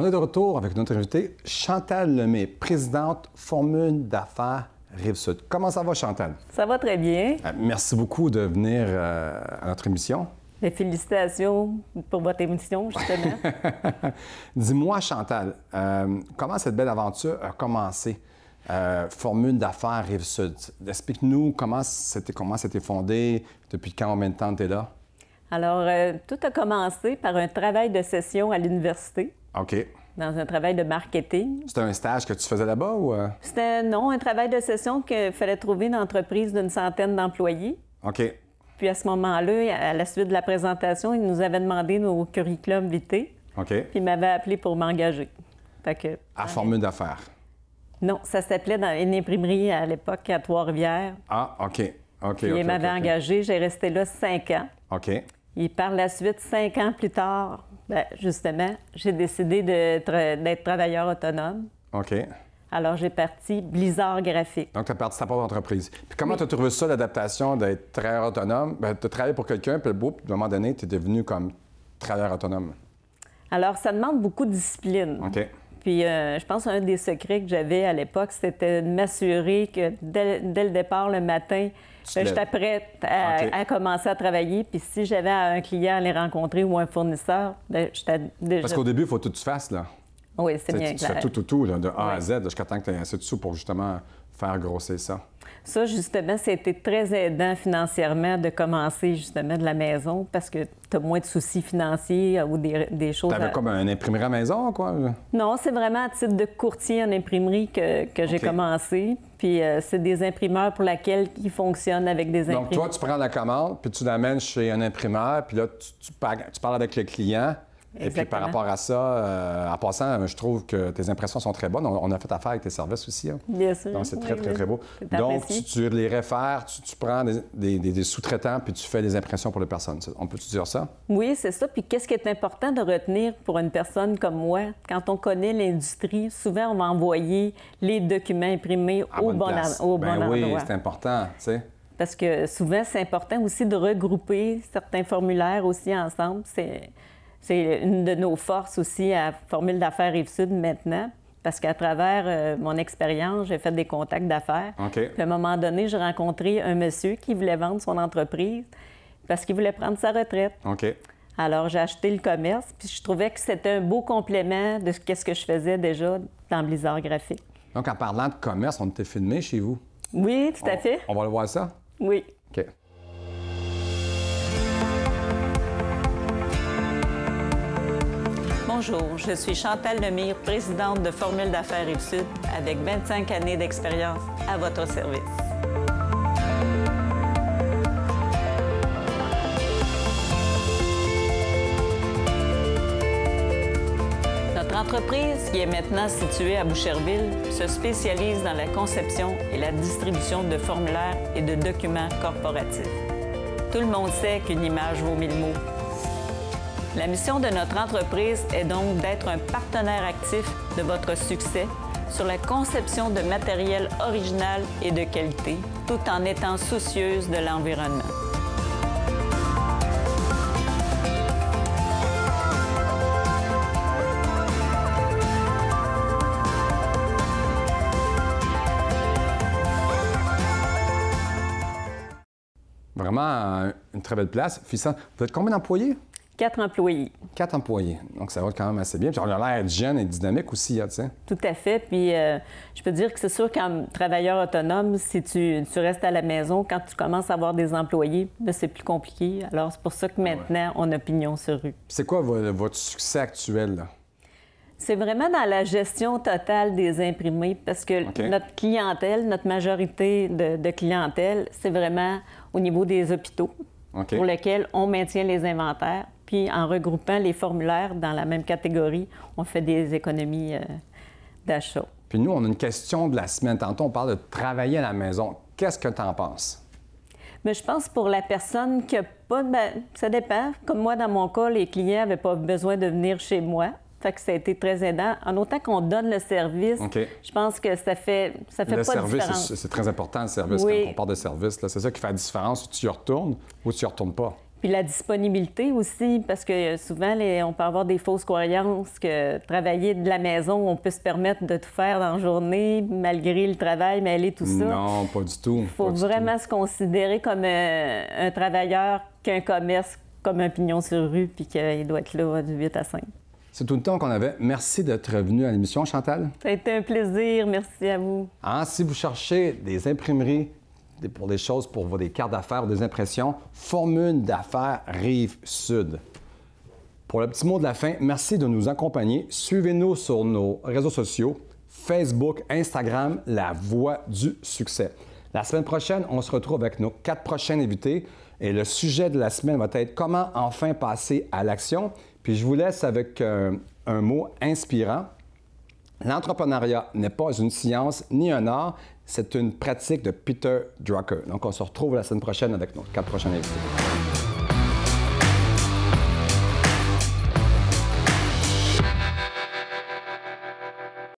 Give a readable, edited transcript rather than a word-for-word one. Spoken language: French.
est de retour avec notre invitée, Chantal Lemay, présidente Formule d'affaires Rive-Sud. Comment ça va, Chantal? Ça va très bien. Merci beaucoup de venir à notre émission. Et félicitations pour votre émission, justement. Dis-moi, Chantal, comment cette belle aventure a commencé? Formule d'affaires Rive-Sud. Explique-nous comment c'était fondé, depuis combien de temps tu es là? Alors, tout a commencé par un travail de session à l'université. OK. Dans un travail de marketing. C'était un stage que tu faisais là-bas ou? C'était, non, un travail de session qu'il fallait trouver une entreprise d'une centaine d'employés. OK. Puis à ce moment-là, à la suite de la présentation, ils nous avaient demandé nos curriculum vitae. OK. Puis ils m'avaient appelé pour m'engager. Fait que, à Formule d'affaires? Non, ça s'appelait dans une imprimerie à l'époque à Trois-Rivières. Ah, OK. OK. Puis ils m'avaient engagé. J'ai resté là 5 ans. OK. Et par la suite, 5 ans plus tard, bien, justement, j'ai décidé d'être travailleur autonome. OK. Alors, j'ai parti Blizzard Graphique. Donc, tu as parti ta propre entreprise. Puis comment tu as trouvé ça, l'adaptation d'être travailleur autonome? Bien, tu as travaillé pour quelqu'un, puis à un moment donné, tu es devenu comme travailleur autonome. Alors, ça demande beaucoup de discipline. OK. Puis, je pense qu'un des secrets que j'avais à l'époque, c'était de m'assurer que dès le départ, le matin, j'étais prête à commencer à travailler. Puis, si j'avais un client à aller rencontrer ou un fournisseur, bien, j'étais déjà... Parce qu'au début, il faut tout que tu fasses, là. Oui, c'est bien Tu clair. fais tout, là, de A à Z, jusqu'à temps que tu aies assez de sous pour justement faire grossir ça. Ça, justement, c'était très aidant financièrement de commencer justement de la maison parce que tu as moins de soucis financiers ou des choses... Tu avais comme un imprimerie à la maison, quoi? Non, c'est vraiment à titre de courtier en imprimerie que j'ai commencé. Puis c'est des imprimeurs pour lesquels ils fonctionnent avec des imprimeries. Donc, toi, tu prends la commande, puis tu l'amènes chez un imprimeur, puis là, tu parles avec le client. Exactement. Et puis par rapport à ça, en passant, je trouve que tes impressions sont très bonnes. On a fait affaire avec tes services aussi. Hein? Bien sûr. Donc c'est très, très, très beau. C'est Donc apprécié. tu les réfères, tu prends des sous-traitants puis tu fais des impressions pour les personnes. On peut-tu dire ça? Oui, c'est ça. Puis qu'est-ce qui est important de retenir pour une personne comme moi? Quand on connaît l'industrie, souvent on va envoyer les documents imprimés au bon endroit. Oui, c'est important, tu sais. Parce que souvent, c'est important aussi de regrouper certains formulaires aussi ensemble. C'est une de nos forces aussi à Formule d'affaires Rive-Sud maintenant, parce qu'à travers mon expérience, j'ai fait des contacts d'affaires. OK. Puis à un moment donné, j'ai rencontré un monsieur qui voulait vendre son entreprise parce qu'il voulait prendre sa retraite. OK. Alors, j'ai acheté le commerce, puis je trouvais que c'était un beau complément de ce que je faisais déjà dans Blizzard Graphique. Donc, en parlant de commerce, on était filmé chez vous. Oui, tout à fait. On va le voir ça? Oui. OK. Bonjour, je suis Chantal Lemay, présidente de Formule d'affaires Rive-Sud, avec 25 années d'expérience à votre service. Notre entreprise, qui est maintenant située à Boucherville, se spécialise dans la conception et la distribution de formulaires et de documents corporatifs. Tout le monde sait qu'une image vaut 1000 mots. La mission de notre entreprise est donc d'être un partenaire actif de votre succès sur la conception de matériel original et de qualité, tout en étant soucieuse de l'environnement. Vraiment une très belle place. Vous êtes combien d'employés? 4 employés. 4 employés. Donc, ça va quand même assez bien. Puis, on a l'air jeune et dynamique aussi, hein, tu sais. Tout à fait. Puis, je peux dire que c'est sûr qu'en travailleur autonome, si tu restes à la maison, quand tu commences à avoir des employés, là, c'est plus compliqué. Alors, c'est pour ça que maintenant, on a pignon sur rue. C'est quoi votre succès actuel, là? C'est vraiment dans la gestion totale des imprimés parce que notre clientèle, notre majorité de clientèle, c'est vraiment au niveau des hôpitaux pour lesquels on maintient les inventaires. Puis en regroupant les formulaires dans la même catégorie, on fait des économies d'achat. Puis nous, on a une question de la semaine. Tantôt, on parle de travailler à la maison. Qu'est-ce que tu en penses? Mais je pense pour la personne qui n'a pas... Bien, ça dépend. Comme moi, dans mon cas, les clients n'avaient pas besoin de venir chez moi. Fait que ça a été très aidant. En autant qu'on donne le service, je pense que ça fait pas de différence. Le service, c'est très important, le service. Oui. Quand on parle de service, c'est ça qui fait la différence. Tu y retournes ou tu y retournes pas. Puis la disponibilité aussi, parce que souvent, on peut avoir des fausses croyances que travailler de la maison, on peut se permettre de tout faire dans la journée, malgré le travail, mêler tout ça. Non, pas du tout. Il faut vraiment se considérer comme un travailleur qu'un commerce, comme un pignon sur rue, puis qu'il doit être là du 8 à 5. C'est tout le temps qu'on avait. Merci d'être venu à l'émission, Chantal. Ça a été un plaisir. Merci à vous. Si vous cherchez des imprimeries pour des choses, pour des cartes d'affaires, des impressions, Formule d'affaires Rive-Sud. Pour le petit mot de la fin, merci de nous accompagner. Suivez-nous sur nos réseaux sociaux, Facebook, Instagram, La Voix du Succès. La semaine prochaine, on se retrouve avec nos 4 prochains invités et le sujet de la semaine va être comment enfin passer à l'action. Puis je vous laisse avec un mot inspirant. L'entrepreneuriat n'est pas une science ni un art, c'est une pratique de Peter Drucker. Donc, on se retrouve la semaine prochaine avec nos 4 prochains invités.